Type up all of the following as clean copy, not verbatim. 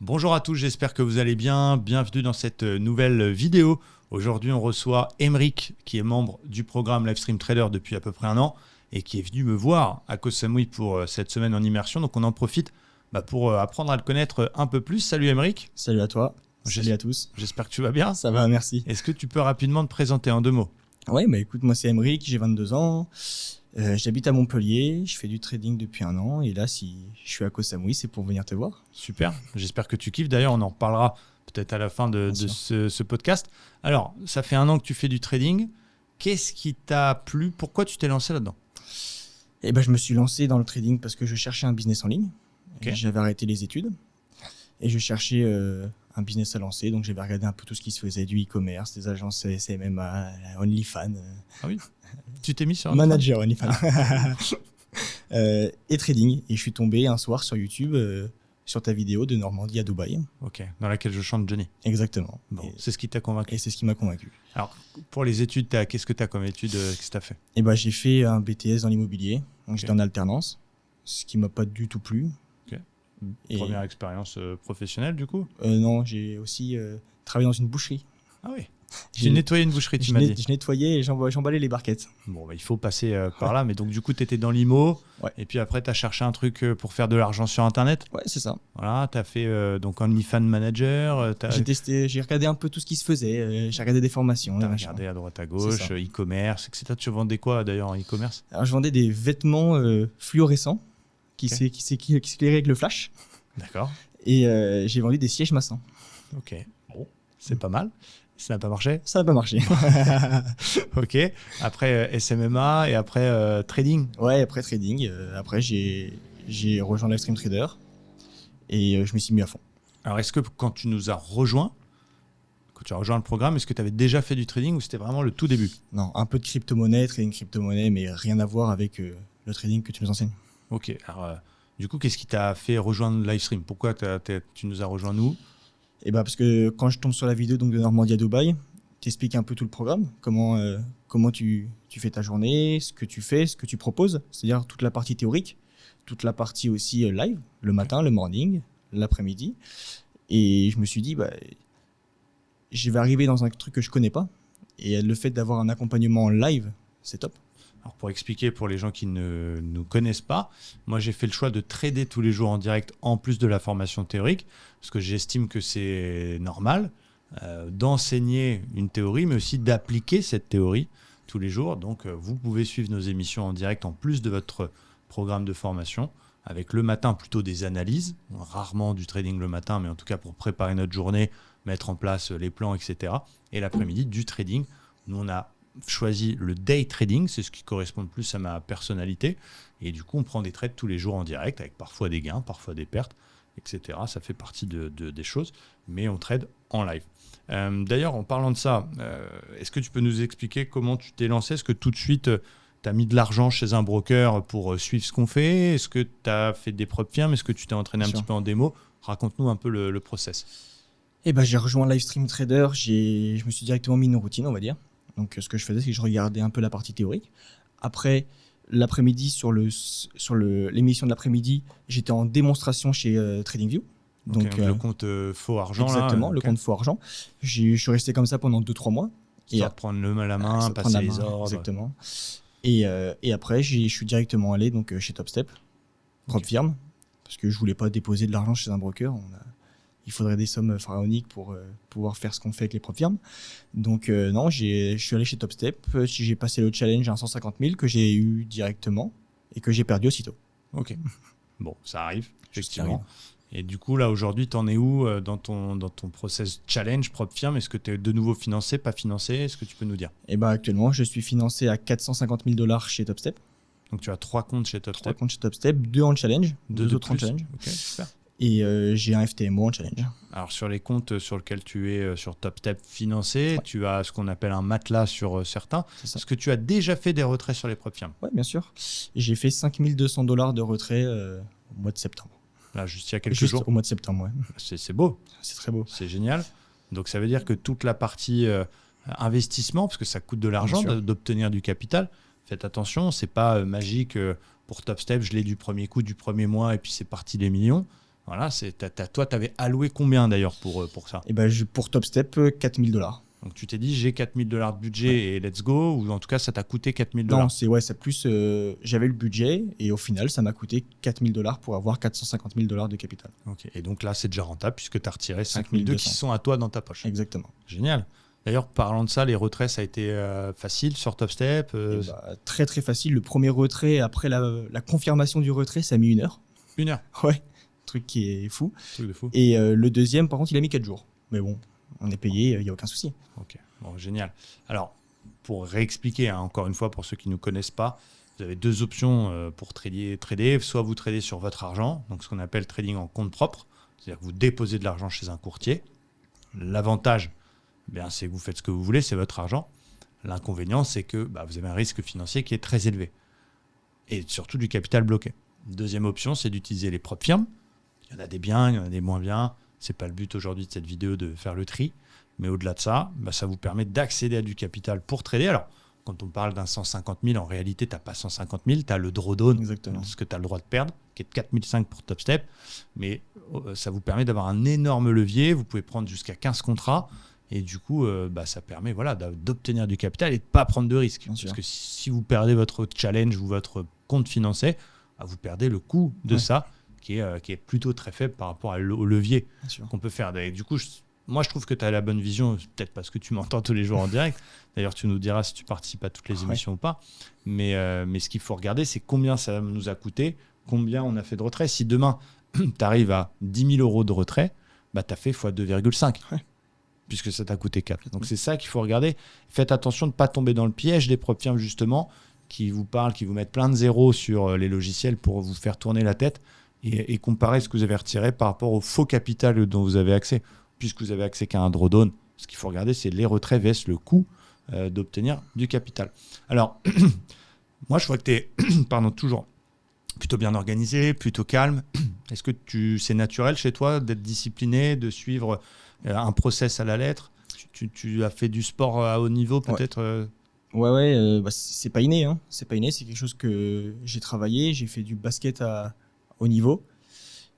Bonjour à tous, j'espère que vous allez bien. Bienvenue dans cette nouvelle vidéo. Aujourd'hui, on reçoit Aymeric, qui est membre du programme Livestream Trader depuis à peu près un an et qui est venu me voir à Koh Samui pour cette semaine en immersion. Donc, on en profite pour apprendre à le connaître un peu plus. Salut Aymeric. Salut à toi. Salut à tous. J'espère que tu vas bien. Ça va, merci. Est-ce que tu peux rapidement te présenter en deux mots? Ouais, écoute, moi c'est Aymeric, j'ai 22 ans. J'habite à Montpellier, je fais du trading depuis un an. Et là, si je suis à Koh Samui, c'est pour venir te voir. Super, j'espère que tu kiffes. D'ailleurs, on en reparlera peut-être à la fin de ce podcast. Alors, ça fait un an que tu fais du trading. Qu'est-ce qui t'a plu? Pourquoi tu t'es lancé là-dedans? Je me suis lancé dans le trading parce que je cherchais un business en ligne. Okay. J'avais arrêté les études et je cherchais un business à lancer. Donc, j'avais regardé un peu tout ce qui se faisait, du e-commerce, des agences CMMA, OnlyFans. Ah oui. Tu t'es mis sur Manager OnlyFans. Et trading. Et je suis tombé un soir sur YouTube sur ta vidéo de Normandie à Dubaï. Ok, dans laquelle je chante Johnny. Exactement. Bon, c'est ce qui t'a convaincu. Et c'est ce qui m'a convaincu. Alors, pour les études, qu'est-ce que tu as comme études? Qu'est-ce que tu as fait? J'ai fait un BTS dans l'immobilier. Donc, j'étais en alternance, ce qui m'a pas du tout plu. Okay. Première expérience professionnelle, du coup? Non, j'ai aussi travaillé dans une boucherie. Ah oui. J'ai nettoyé une boucherie, tu m'as dit. Je nettoyais et j'emballais les barquettes. Bon, il faut passer par là. Mais donc, du coup, tu étais dans l'IMO. Ouais. Et puis après, tu as cherché un truc pour faire de l'argent sur Internet. Ouais, c'est ça. Voilà, tu as fait donc OnlyFans Manager. J'ai testé, j'ai regardé un peu tout ce qui se faisait. J'ai regardé des formations. Tu as regardé à droite à gauche, e-commerce, etc. Tu vendais quoi d'ailleurs en e-commerce? Alors, je vendais des vêtements fluorescents qui s'éclairaient avec le flash. D'accord. Et j'ai vendu des sièges massants. Ok, bon, c'est pas mal. Ça n'a pas marché? Ça n'a pas marché. Ok. Après SMMA et après trading? Ouais, après trading. Après, j'ai rejoint Livestream Trader et je me suis mis à fond. Alors, est-ce que quand tu nous as rejoint, quand tu as rejoint le programme, est-ce que tu avais déjà fait du trading ou c'était vraiment le tout début? Non, un peu de crypto-monnaie, trading crypto-monnaie, mais rien à voir avec le trading que tu nous enseignes. Ok. Alors, du coup, qu'est-ce qui t'a fait rejoindre Livestream? Pourquoi tu nous as rejoint nous? Parce que quand je tombe sur la vidéo donc, de Normandie à Dubaï, tu expliques un peu tout le programme, comment tu fais ta journée, ce que tu fais, ce que tu proposes, c'est-à-dire toute la partie théorique, toute la partie aussi live, le matin, le morning, l'après-midi. Et je me suis dit, je vais arriver dans un truc que je connais pas. Et le fait d'avoir un accompagnement live, c'est top. Alors pour expliquer pour les gens qui ne nous connaissent pas, moi j'ai fait le choix de trader tous les jours en direct en plus de la formation théorique parce que j'estime que c'est normal d'enseigner une théorie mais aussi d'appliquer cette théorie tous les jours. Donc vous pouvez suivre nos émissions en direct en plus de votre programme de formation avec le matin plutôt des analyses, rarement du trading le matin mais en tout cas pour préparer notre journée, mettre en place les plans, etc. Et l'après-midi du trading. Nous on a choisi le day trading, c'est ce qui correspond le plus à ma personnalité. Et du coup, on prend des trades tous les jours en direct, avec parfois des gains, parfois des pertes, etc. Ça fait partie des choses, mais on trade en live. D'ailleurs, en parlant de ça, est-ce que tu peux nous expliquer comment tu t'es lancé? Est-ce que tout de suite, tu as mis de l'argent chez un broker pour suivre ce qu'on fait? Est-ce que tu as fait des propres firmes? Est-ce que tu t'es entraîné un petit peu en démo? Raconte-nous un peu le process. J'ai rejoint Livestream Trader, je me suis directement mis une routine, on va dire. Donc, ce que je faisais, c'est que je regardais un peu la partie théorique. Après, l'après-midi, sur l'émission de l'après-midi, j'étais en démonstration chez TradingView. Donc le compte faux argent. Exactement, le compte faux argent. Je suis resté comme ça pendant 2-3 mois. Histoire de prendre la main, passer les ordres. Exactement. Et après, je suis directement allé donc, chez TopStep, propre firme, parce que je ne voulais pas déposer de l'argent chez un broker. Il faudrait des sommes pharaoniques pour pouvoir faire ce qu'on fait avec les propres firmes. Donc non, je suis allé chez TopStep, j'ai passé le challenge à 150 000 que j'ai eu directement et que j'ai perdu aussitôt. Ok, bon, ça arrive, effectivement. Et du coup, là, aujourd'hui, tu en es où dans ton process challenge propre firme? Est-ce que tu es de nouveau financé, pas financé? Est-ce que tu peux nous dire? Actuellement, je suis financé à 450 000 $ chez TopStep. Donc tu as 3 comptes chez TopStep? 3 comptes chez TopStep, 2 en challenge, 2 autres en challenge. Ok, super. Et j'ai un FTMO en challenge. Alors sur les comptes sur lesquels tu es sur TopStep financé, tu as ce qu'on appelle un matelas sur certains. Est-ce que tu as déjà fait des retraits sur les propres firmes? Oui, bien sûr. J'ai fait 5 200 $ de retrait au mois de septembre. Là, juste il y a quelques jours. Au mois de septembre, ouais. C'est beau. C'est très beau. C'est génial. Donc ça veut dire que toute la partie investissement, parce que ça coûte de l'argent d'obtenir du capital, faites attention, c'est pas magique pour TopStep, je l'ai du premier coup, du premier mois, et puis c'est parti des millions. Voilà, toi, tu avais alloué combien d'ailleurs pour ça? Et ben, pour Top Step, 4000 $. Donc tu t'es dit, j'ai 4000 $ de budget et let's go, ou en tout cas, ça t'a coûté 4000 Non, $. c'est plus. J'avais le budget et au final, ça m'a coûté 4000 $ pour avoir 450 000 $ de capital. Ok. Et donc là, c'est déjà rentable puisque tu as retiré 5200 qui sont à toi dans ta poche. Exactement. Génial. D'ailleurs, parlant de ça, les retraits, ça a été facile sur Top Step Très très facile. Le premier retrait, après la confirmation du retrait, ça a mis 1 heure. 1 heure. Ouais, truc qui est fou. Truc de fou. Et le deuxième, par contre, il a mis 4 jours. Mais bon, on est payé, il n'y a aucun souci. Ok, bon, génial. Alors, pour réexpliquer, encore une fois, pour ceux qui ne nous connaissent pas, vous avez 2 options pour trader. Soit vous tradez sur votre argent, donc ce qu'on appelle trading en compte propre, c'est-à-dire que vous déposez de l'argent chez un courtier. L'avantage, c'est que vous faites ce que vous voulez, c'est votre argent. L'inconvénient, c'est que vous avez un risque financier qui est très élevé et surtout du capital bloqué. Deuxième option, c'est d'utiliser les propres firmes. Il y en a des biens, il y en a des moins bien. Ce n'est pas le but aujourd'hui de cette vidéo de faire le tri. Mais au-delà de ça, ça vous permet d'accéder à du capital pour trader. Alors, quand on parle d'un 150 000, en réalité, tu n'as pas 150 000, tu as le drawdown, ce que tu as le droit de perdre, qui est de 4 500 pour Top Step. Mais ça vous permet d'avoir un énorme levier. Vous pouvez prendre jusqu'à 15 contrats. Et du coup, ça permet d'obtenir du capital et de ne pas prendre de risques. Parce que si vous perdez votre challenge ou votre compte financier, vous perdez le coût de ça, qui est plutôt très faible par rapport au levier qu'on peut faire. Et du coup, moi, je trouve que tu as la bonne vision, peut-être parce que tu m'entends tous les jours en direct. D'ailleurs, tu nous diras si tu participes à toutes les émissions ou pas. Mais ce qu'il faut regarder, c'est combien ça nous a coûté, combien on a fait de retrait. Si demain, tu arrives à 10 000 € de retrait, tu as fait x 2,5. Puisque ça t'a coûté 4. Donc, c'est ça qu'il faut regarder. Faites attention de ne pas tomber dans le piège des propres firmes, justement, qui vous parlent, qui vous mettent plein de zéros sur les logiciels pour vous faire tourner la tête et comparer ce que vous avez retiré par rapport au faux capital dont vous avez accès. Puisque vous avez accès qu'à un drawdown, ce qu'il faut regarder, c'est les retraits vs le coût d'obtenir du capital. Alors, moi, je vois que tu es toujours plutôt bien organisé, plutôt calme. Est-ce que c'est naturel chez toi d'être discipliné, de suivre un process à la lettre? Tu as fait du sport à haut niveau peut-être? C'est pas inné. C'est pas inné, c'est quelque chose que j'ai travaillé. J'ai fait du basket à haut niveau.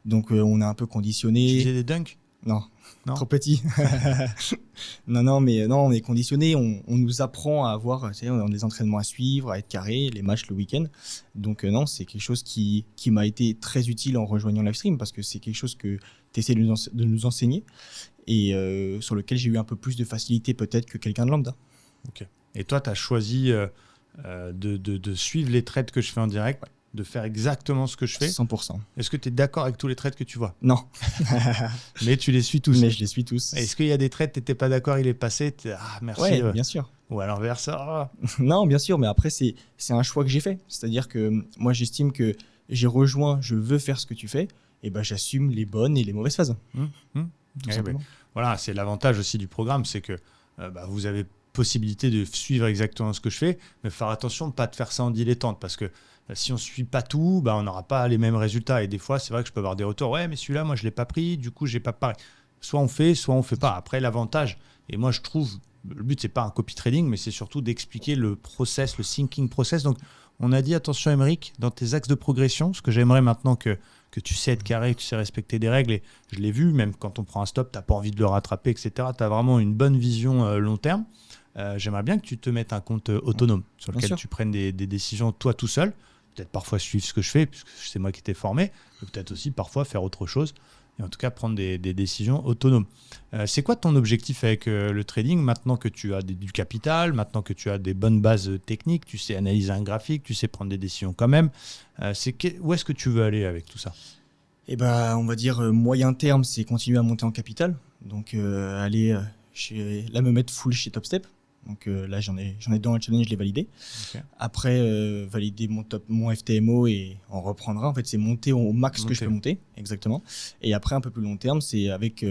Donc, on est un peu conditionné. Tu faisais des dunks? Non, trop petit. non, on est conditionné. On nous apprend à avoir des entraînements à suivre, à être carré, les matchs le week-end. Donc non, c'est quelque chose qui m'a été très utile en rejoignant Livestream parce que c'est quelque chose que tu essaies de nous enseigner et sur lequel j'ai eu un peu plus de facilité peut-être que quelqu'un de lambda. Ok. Et toi, tu as choisi de suivre les trades que je fais en direct, de faire exactement ce que je fais. 100%. Est-ce que tu es d'accord avec tous les trades que tu vois? Non. Mais tu les suis tous? Mais je les suis tous. Est-ce qu'il y a des trades, tu n'étais pas d'accord, il est passé, merci. Oui, bien sûr. Ou à l'inverse, Non, bien sûr, mais après, c'est un choix que j'ai fait. C'est-à-dire que moi, j'estime que j'ai rejoint, je veux faire ce que tu fais, et j'assume les bonnes et les mauvaises phases. Voilà, c'est l'avantage aussi du programme, c'est que vous avez possibilité de suivre exactement ce que je fais, mais faire attention de ne pas te faire ça en dilettante, parce que si on ne suit pas tout, on n'aura pas les mêmes résultats. Et des fois, c'est vrai que je peux avoir des retours. Ouais, mais celui-là, moi, je ne l'ai pas pris. Du coup, je n'ai pas pareil. Soit on fait, soit on ne fait pas. Après, l'avantage, et moi, je trouve, le but, ce n'est pas un copy trading, mais c'est surtout d'expliquer le process, le thinking process. Donc, on a dit, attention, Aymeric, dans tes axes de progression, ce que j'aimerais maintenant que tu sais être carré, que tu sais respecter des règles. Et je l'ai vu, même quand on prend un stop, tu n'as pas envie de le rattraper, etc. Tu as vraiment une bonne vision long terme. J'aimerais bien que tu te mettes un compte autonome sur lequel tu prennes des décisions toi tout seul. Peut-être parfois suivre ce que je fais, puisque c'est moi qui t'ai formé, mais peut-être aussi parfois faire autre chose, et en tout cas prendre des décisions autonomes. C'est quoi ton objectif avec le trading maintenant que tu as du capital, maintenant que tu as des bonnes bases techniques, tu sais analyser un graphique, tu sais prendre des décisions quand même, où est-ce que tu veux aller avec tout ça? On va dire moyen terme, c'est continuer à monter en capital, donc aller me mettre full chez Top Step. Donc là, j'en ai dans le challenge, je l'ai validé. Okay. Après, valider mon FTMO et on reprendra. En fait, c'est monter au max que je peux monter. Exactement. Et après, un peu plus long terme, c'est avec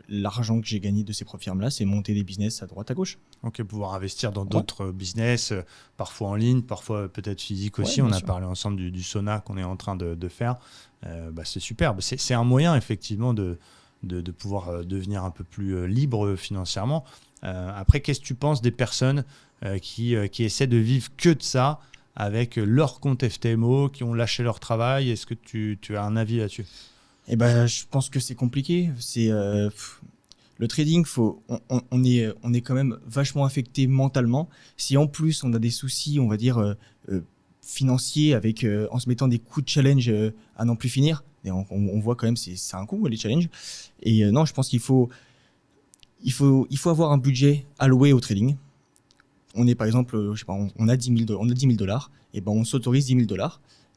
l'argent que j'ai gagné de ces propres firmes-là, c'est monter des business à droite, à gauche. Ok, pouvoir investir dans d'autres business, parfois en ligne, parfois peut-être physique aussi. On a parlé ensemble du sauna qu'on est en train de faire. C'est superbe. C'est un moyen, effectivement, de pouvoir devenir un peu plus libre financièrement. Après, qu'est-ce que tu penses des personnes qui essaient de vivre que de ça avec leur compte FTMO, qui ont lâché leur travail? Est-ce que tu as un avis là-dessus? Et ben, je pense que c'est compliqué. Le trading, on est quand même vachement affecté mentalement. Si en plus on a des soucis, on va dire financiers, en se mettant des coups de challenge à n'en plus finir, et on voit quand même c'est un coup les challenges. Et non, je pense qu'il faut avoir un budget alloué au trading. On est par exemple, je sais pas, on a 10 000 $, et ben on s'autorise 10 000 $.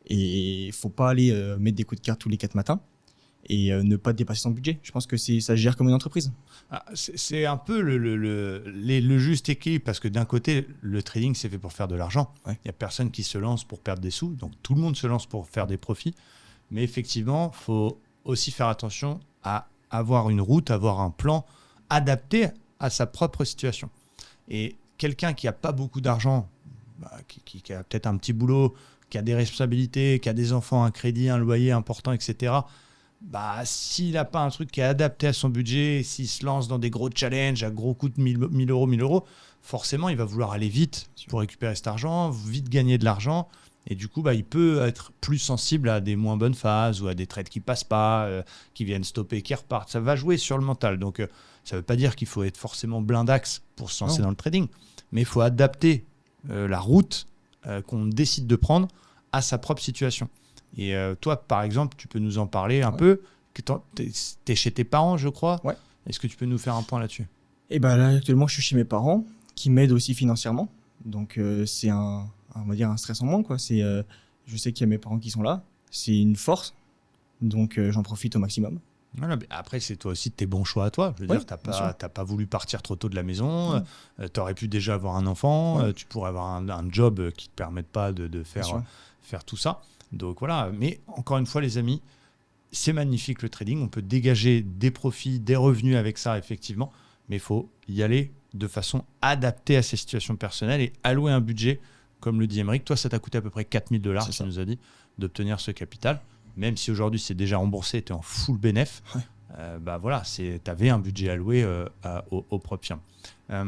Et il faut pas aller mettre des coups de carte tous les 4 matins et ne pas dépasser son budget. Je pense que ça se gère comme une entreprise. C'est un peu le juste équilibre, parce que d'un côté, le trading, c'est fait pour faire de l'argent. Il n'y a personne qui se lance pour perdre des sous, donc tout le monde se lance pour faire des profits. Mais effectivement, il faut aussi faire attention à avoir une route, avoir un plan adapté à sa propre situation. Et quelqu'un qui n'a pas beaucoup d'argent, qui a peut-être un petit boulot, qui a des responsabilités, qui a des enfants, un crédit, un loyer important, etc., s'il n'a pas un truc qui est adapté à son budget, s'il se lance dans des gros challenges à gros coûts de 1000 euros, forcément, il va vouloir aller vite pour récupérer cet argent, vite gagner de l'argent. Et du coup, il peut être plus sensible à des moins bonnes phases ou à des trades qui ne passent pas, qui viennent stopper, qui repartent. Ça va jouer sur le mental. Donc, ça ne veut pas dire qu'il faut être forcément blindax pour se lancer dans le trading, mais il faut adapter la route qu'on décide de prendre à sa propre situation. Et toi, par exemple, tu peux nous en parler un peu. Tu es chez tes parents, je crois. Ouais. Est-ce que tu peux nous faire un point là-dessus? Et là, actuellement, je suis chez mes parents qui m'aident aussi financièrement. Donc, c'est on va dire un stress en moins, quoi. Je sais qu'il y a mes parents qui sont là. C'est une force. Donc, j'en profite au maximum. Voilà, mais après, c'est toi aussi tes bons choix à toi. Je veux dire, tu n'as pas voulu partir trop tôt de la maison. Tu aurais pu déjà avoir un enfant. Tu pourrais avoir un job qui ne te permette pas de faire tout ça. Donc voilà, mais encore une fois les amis, c'est magnifique le trading, on peut dégager des profits, des revenus avec ça effectivement, mais il faut y aller de façon adaptée à ses situations personnelles et allouer un budget, comme le dit Aymeric. Toi, ça t'a coûté à peu près 4 000 $, tu nous as dit, d'obtenir ce capital, même si aujourd'hui c'est déjà remboursé, tu es en full bénéf. Voilà, tu avais un budget alloué au propre firme.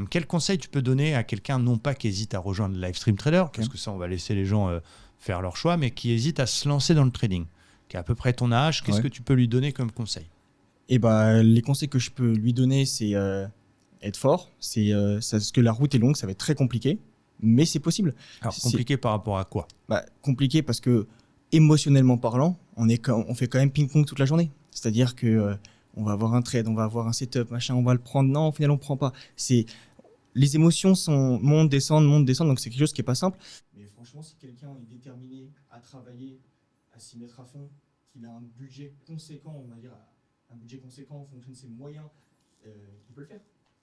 Quel conseil tu peux donner à quelqu'un, non pas qui hésite à rejoindre Livestream Trader, parce que ça on va laisser les gens faire leur choix, mais qui hésite à se lancer dans le trading, qui a à peu près ton âge, qu'est-ce que tu peux lui donner comme conseil? Les conseils que je peux lui donner, c'est être fort. Parce que la route est longue, ça va être très compliqué, mais c'est possible. Alors, compliqué par rapport à quoi? Compliqué parce que, émotionnellement parlant, on fait quand même ping-pong toute la journée. C'est-à-dire que on va avoir un trade, on va avoir un setup, machin, on va le prendre. Non, au final, on ne prend pas. Les émotions montent, descendent, donc c'est quelque chose qui n'est pas simple. Mais franchement, si quelqu'un est déterminé à travailler, à s'y mettre à fond, qu'il a un budget conséquent, on va dire un budget conséquent en fonction de ses moyens, il peut le faire.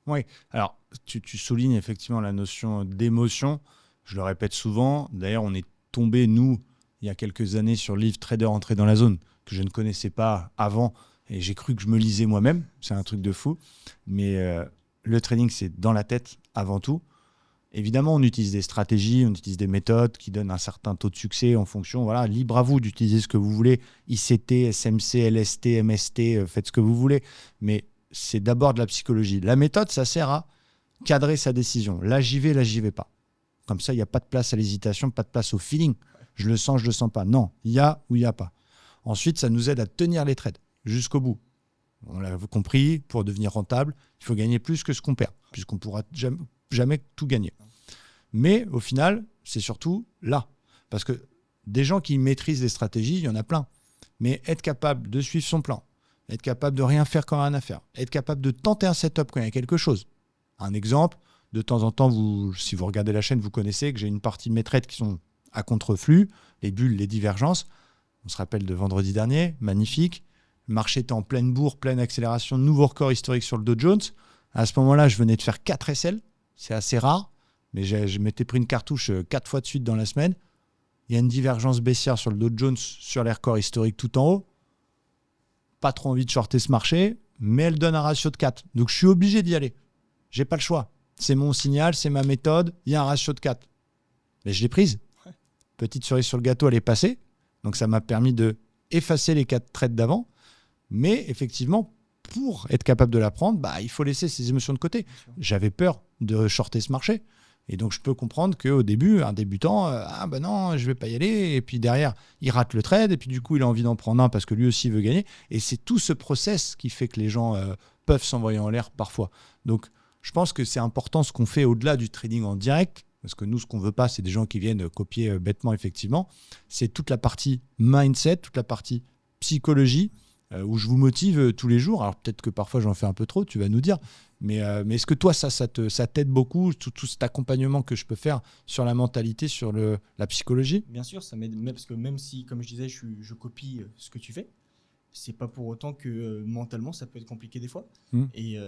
Oui, alors tu soulignes effectivement la notion d'émotion. Je le répète souvent. D'ailleurs, on est tombé, nous, il y a quelques années, sur le livre Trader entré dans la zone, que je ne connaissais pas avant, et j'ai cru que je me lisais moi-même. C'est un truc de fou. Mais le trading, c'est dans la tête avant tout. Évidemment, on utilise des stratégies, on utilise des méthodes qui donnent un certain taux de succès en fonction. Voilà, libre à vous d'utiliser ce que vous voulez. ICT, SMC, LST, MST, faites ce que vous voulez. Mais c'est d'abord de la psychologie. La méthode, ça sert à cadrer sa décision. Là, j'y vais pas. Comme ça, il n'y a pas de place à l'hésitation, pas de place au feeling. Je le sens, je le sens pas. Non, il y a ou il n'y a pas. Ensuite, ça nous aide à tenir les trades jusqu'au bout. On l'a compris, pour devenir rentable, il faut gagner plus que ce qu'on perd, puisqu'on ne pourra jamais tout gagner. Mais au final, c'est surtout là. Parce que des gens qui maîtrisent les stratégies, il y en a plein. Mais être capable de suivre son plan, être capable de rien faire quand il n'y a rien à faire, être capable de tenter un setup quand il y a quelque chose. Un exemple, de temps en temps, si vous regardez la chaîne, vous connaissez que j'ai une partie de mes trades qui sont à contre-flux, les bulles, les divergences. On se rappelle de vendredi dernier, magnifique. Le marché était en pleine bourre, pleine accélération, nouveau record historique sur le Dow Jones. À ce moment-là, je venais de faire 4 SL. C'est assez rare, mais je m'étais pris une cartouche 4 fois de suite dans la semaine. Il y a une divergence baissière sur le Dow Jones, sur les records historiques tout en haut. Pas trop envie de shorter ce marché, mais elle donne un ratio de 4. Donc, je suis obligé d'y aller. J'ai pas le choix. C'est mon signal, c'est ma méthode. Il y a un ratio de 4. Mais je l'ai prise. Petite cerise sur le gâteau, elle est passée. Donc, ça m'a permis de effacer les 4 trades d'avant. Mais effectivement, pour être capable de la prendre, il faut laisser ses émotions de côté. J'avais peur de shorter ce marché. Et donc, je peux comprendre qu'au début, un débutant, ah ben non, je vais pas y aller. Et puis derrière, il rate le trade. Et puis du coup, il a envie d'en prendre un parce que lui aussi veut gagner. Et c'est tout ce process qui fait que les gens peuvent s'envoyer en l'air parfois. Donc, je pense que c'est important ce qu'on fait au-delà du trading en direct. Parce que nous, ce qu'on veut pas, c'est des gens qui viennent copier bêtement, effectivement. C'est toute la partie mindset, toute la partie psychologie, où je vous motive tous les jours. Alors peut-être que parfois j'en fais un peu trop, tu vas nous dire. Mais est-ce que toi, ça t'aide beaucoup, tout cet accompagnement que je peux faire sur la mentalité, sur la psychologie? Bien sûr, ça m'aide, parce que même si, comme je disais, je copie ce que tu fais, c'est pas pour autant que mentalement ça peut être compliqué des fois. Et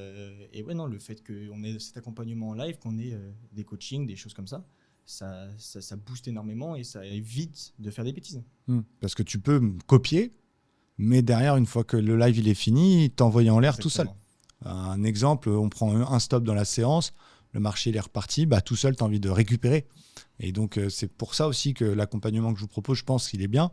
ouais, non, le fait qu'on ait cet accompagnement en live, qu'on ait des coachings, des choses comme ça, ça booste énormément et ça évite de faire des bêtises. Parce que tu peux copier, mais derrière, une fois que le live il est fini, t'envoyer en l'air Exactement. tout seul. Un exemple, on prend un stop dans la séance, le marché il est reparti, bah, tout seul, tu as envie de récupérer. Et donc, c'est pour ça aussi que l'accompagnement que je vous propose, je pense qu'il est bien.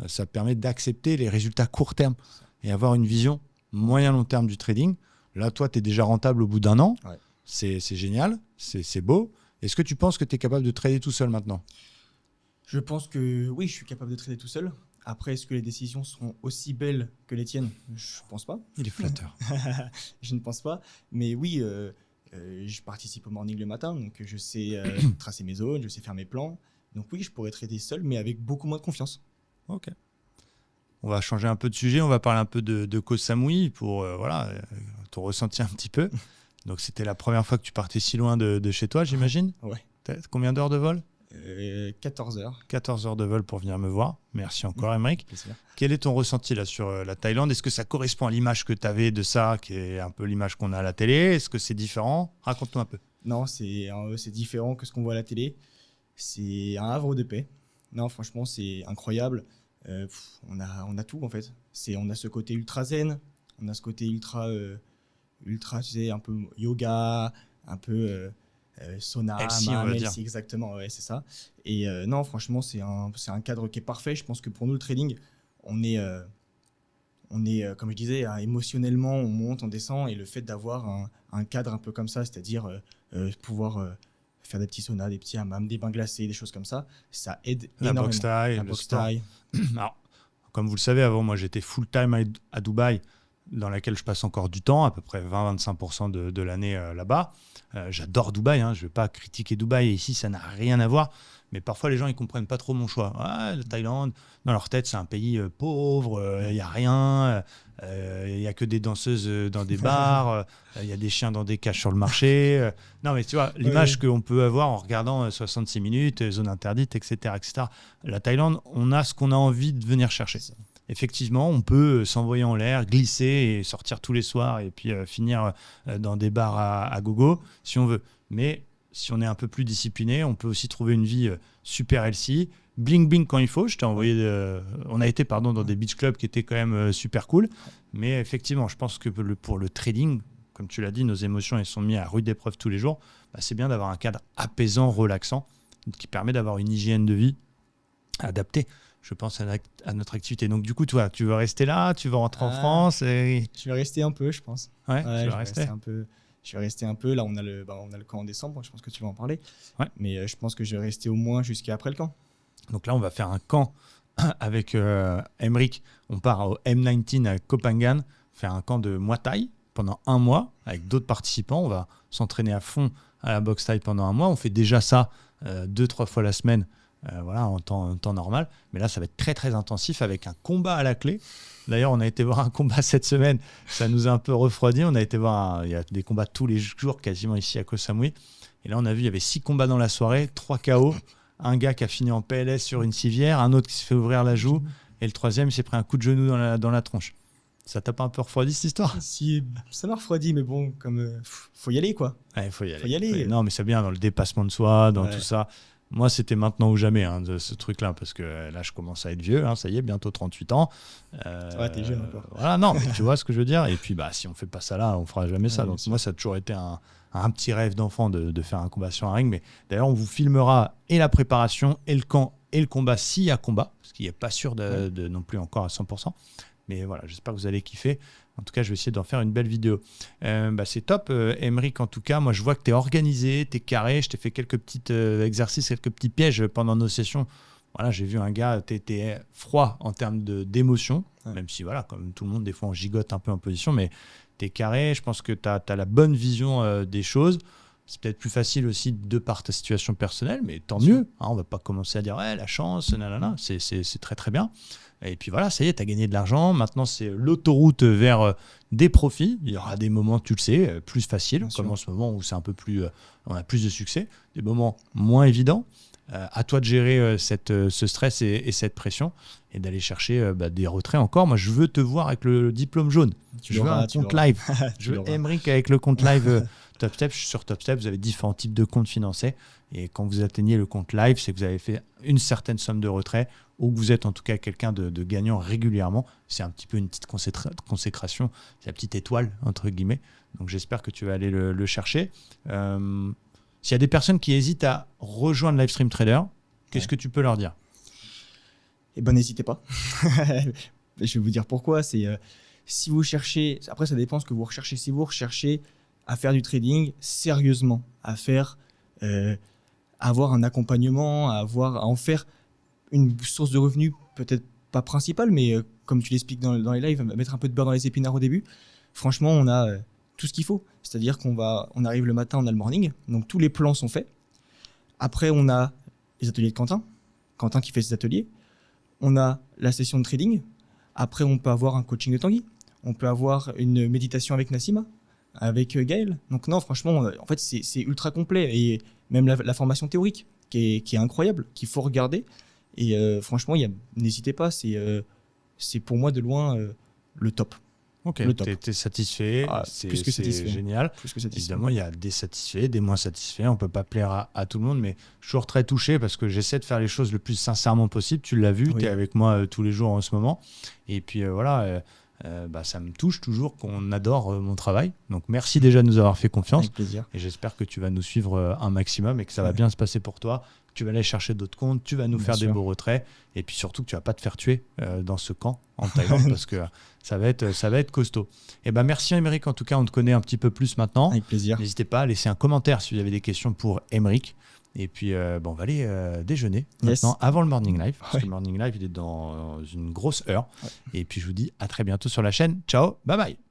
Ça permet d'accepter les résultats court terme et avoir une vision moyen-long terme du trading. Là, toi, tu es déjà rentable au bout d'un an. Ouais. C'est génial, c'est beau. Est-ce que tu penses que tu es capable de trader tout seul maintenant? Je pense que oui, je suis capable de trader tout seul. Après, est-ce que les décisions seront aussi belles que les tiennes? Je pense pas. Il est flatteur. Je ne pense pas. Mais oui, je participe au morning le matin, donc je sais tracer mes zones, je sais faire mes plans. Donc oui, je pourrais trader seul, mais avec beaucoup moins de confiance. Ok. On va changer un peu de sujet. On va parler un peu de Koh Samui pour ton ressenti un petit peu. Donc, c'était la première fois que tu partais si loin de chez toi, j'imagine? Ouais. Combien d'heures de vol? 14 heures. 14 heures de vol pour venir me voir. Merci encore, Aymeric. Plaisir. Quel est ton ressenti là sur la Thaïlande? Est-ce que ça correspond à l'image que tu avais de ça, qui est un peu l'image qu'on a à la télé? Est-ce que c'est différent? Raconte-nous un peu. Non, c'est différent que ce qu'on voit à la télé. C'est un havre de paix. Non, franchement, c'est incroyable. On a tout en fait. On a ce côté ultra zen, on a ce côté ultra, tu sais, un peu yoga, un peu sauna, LC, on va dire. LC, exactement, ouais, c'est ça. Et non, franchement, c'est un cadre qui est parfait. Je pense que pour nous, le trading, on est comme je disais, émotionnellement, on monte, on descend, et le fait d'avoir un cadre un peu comme ça, c'est-à-dire pouvoir faire des petits saunas, des petits hammams, des bains glacés, des choses comme ça aide énormément. La box Thai. Alors, comme vous le savez, avant, moi, j'étais full-time à Dubaï, dans laquelle je passe encore du temps, à peu près 20-25% de l'année là-bas. J'adore Dubaï, hein, je ne vais pas critiquer Dubaï, ici, ça n'a rien à voir. Mais parfois, les gens, ils ne comprennent pas trop mon choix. Ah, la Thaïlande, dans leur tête, c'est un pays pauvre, il n'y a rien, il n'y a que des danseuses dans des bars, il y a des chiens dans des cages sur le marché. Non, mais tu vois, l'image qu'on peut avoir en regardant 66 minutes, zone interdite, etc., etc. La Thaïlande, on a ce qu'on a envie de venir chercher. Effectivement, on peut s'envoyer en l'air, glisser et sortir tous les soirs et puis finir dans des bars à gogo, si on veut. Mais si on est un peu plus discipliné, on peut aussi trouver une vie super healthy, bling bling quand il faut. Je t'ai envoyé, on a été dans des beach clubs qui étaient quand même super cool. Mais effectivement, je pense que pour le trading, comme tu l'as dit, nos émotions elles sont mises à rude épreuve tous les jours. Bah, c'est bien d'avoir un cadre apaisant, relaxant, qui permet d'avoir une hygiène de vie adaptée, je pense, à notre activité. Donc du coup, toi, tu veux rester là? Tu veux rentrer en France et... Je vais rester un peu, je pense. Ouais, je tu vais vas rester un peu. Je vais rester un peu. Là, on a le camp en décembre. Je pense que tu vas en parler. Ouais. Mais je pense que je vais rester au moins jusqu'à après le camp. Donc là, on va faire un camp avec Aymeric. On part au M19 à Koh Phangan, faire un camp de Muay Thai pendant un mois avec d'autres participants. On va s'entraîner à fond à la boxe Thai pendant un mois. On fait déjà ça 2-3 fois la semaine, en temps normal. Mais là, ça va être très, très intensif avec un combat à la clé. D'ailleurs, on a été voir un combat cette semaine. Ça nous a un peu refroidi. On a été voir il y a des combats tous les jours quasiment ici à Koh Samui. Et là, on a vu il y avait 6 combats dans la soirée, 3 KO. Un gars qui a fini en PLS sur une civière, un autre qui se fait ouvrir la joue, et le troisième s'est pris un coup de genou dans la tronche. Ça t'a pas un peu refroidi cette histoire? Si, ça m'a refroidi, mais bon, faut y aller, quoi. Ouais, faut y aller. Faut y aller. Non, mais c'est bien dans le dépassement de soi, dans tout ça. Moi, c'était maintenant ou jamais, de ce truc-là, parce que là, je commence à être vieux, ça y est, bientôt 38 ans. Ouais, t'es jeune encore. Voilà, non, mais tu vois ce que je veux dire. Et puis, si on fait pas ça là, on fera jamais ça. Donc, sûr. moi, ça a toujours été un petit rêve d'enfant de faire un combat sur un ring. Mais d'ailleurs, on vous filmera et la préparation, et le camp, et le combat, s'il y a combat, parce qu'il n'est pas sûr de non plus encore à 100%. Mais voilà, j'espère que vous allez kiffer. En tout cas, je vais essayer d'en faire une belle vidéo. C'est top, Aymeric. En tout cas, moi, je vois que tu es organisé, tu es carré. Je t'ai fait quelques petits exercices, quelques petits pièges pendant nos sessions. Voilà, j'ai vu un gars, tu étais froid en termes d'émotion, même si, voilà, comme tout le monde, des fois, on gigote un peu en position, mais tu es carré. Je pense que tu as la bonne vision des choses. C'est peut-être plus facile aussi de par ta situation personnelle, mais tant mieux. Hein, on ne va pas commencer à dire ouais, la chance, nanana, c'est très très bien. Et puis voilà, ça y est, tu as gagné de l'argent. Maintenant, c'est l'autoroute vers des profits. Il y aura des moments, tu le sais, plus faciles, comme en ce moment où c'est un peu plus, on a plus de succès. Des moments moins évidents. À toi de gérer ce stress et cette pression et d'aller chercher des retraits encore. Moi, je veux te voir avec le diplôme jaune. Je veux un compte live. Je veux Aymeric avec le compte live TopStep. Je suis sur TopStep. Vous avez différents types de comptes financés. Et quand vous atteignez le compte live, c'est que vous avez fait une certaine somme de retrait ou que vous êtes en tout cas quelqu'un de gagnant régulièrement. C'est un petit peu une petite consécration. C'est la petite étoile, entre guillemets. Donc, j'espère que tu vas aller le chercher. S'il y a des personnes qui hésitent à rejoindre Livestream Trader, qu'est-ce que tu peux leur dire? Eh ben, n'hésitez pas. Je vais vous dire pourquoi. C'est si vous cherchez, après ça dépend ce que vous recherchez. Si vous recherchez à faire du trading sérieusement, à faire, avoir un accompagnement, à en faire une source de revenus, peut-être pas principale, mais comme tu l'expliques dans les lives, mettre un peu de beurre dans les épinards au début. Franchement, on a tout ce qu'il faut. C'est-à-dire qu'on arrive le matin, on a le morning, donc tous les plans sont faits. Après, on a les ateliers de Quentin qui fait ses ateliers. On a la session de trading. Après, on peut avoir un coaching de Tanguy. On peut avoir une méditation avec Nassima, avec Gaël. Donc non, franchement, en fait, c'est ultra complet. Et même la formation théorique qui est incroyable, qu'il faut regarder. Et franchement, n'hésitez pas, c'est pour moi de loin le top. Ok, tu es satisfait, c'est génial. Plus que satisfait. Évidemment, il y a des satisfaits, des moins satisfaits. On ne peut pas plaire à tout le monde, mais je suis toujours très touché parce que j'essaie de faire les choses le plus sincèrement possible. Tu l'as vu, tu es avec moi tous les jours en ce moment. Et puis voilà, ça me touche toujours qu'on adore mon travail. Donc merci déjà de nous avoir fait confiance. Avec plaisir. Et j'espère que tu vas nous suivre un maximum et que ça va bien se passer pour toi. Tu vas aller chercher d'autres comptes, tu vas nous faire des beaux retraits et puis surtout que tu vas pas te faire tuer dans ce camp en Thaïlande parce que ça va être costaud. Et merci Aymeric, en tout cas on te connaît un petit peu plus maintenant. Avec plaisir. N'hésitez pas à laisser un commentaire si vous avez des questions pour Aymeric. Et puis on va aller déjeuner maintenant avant le morning live parce que le morning live il est dans une grosse heure. Et puis je vous dis à très bientôt sur la chaîne. Ciao, bye bye.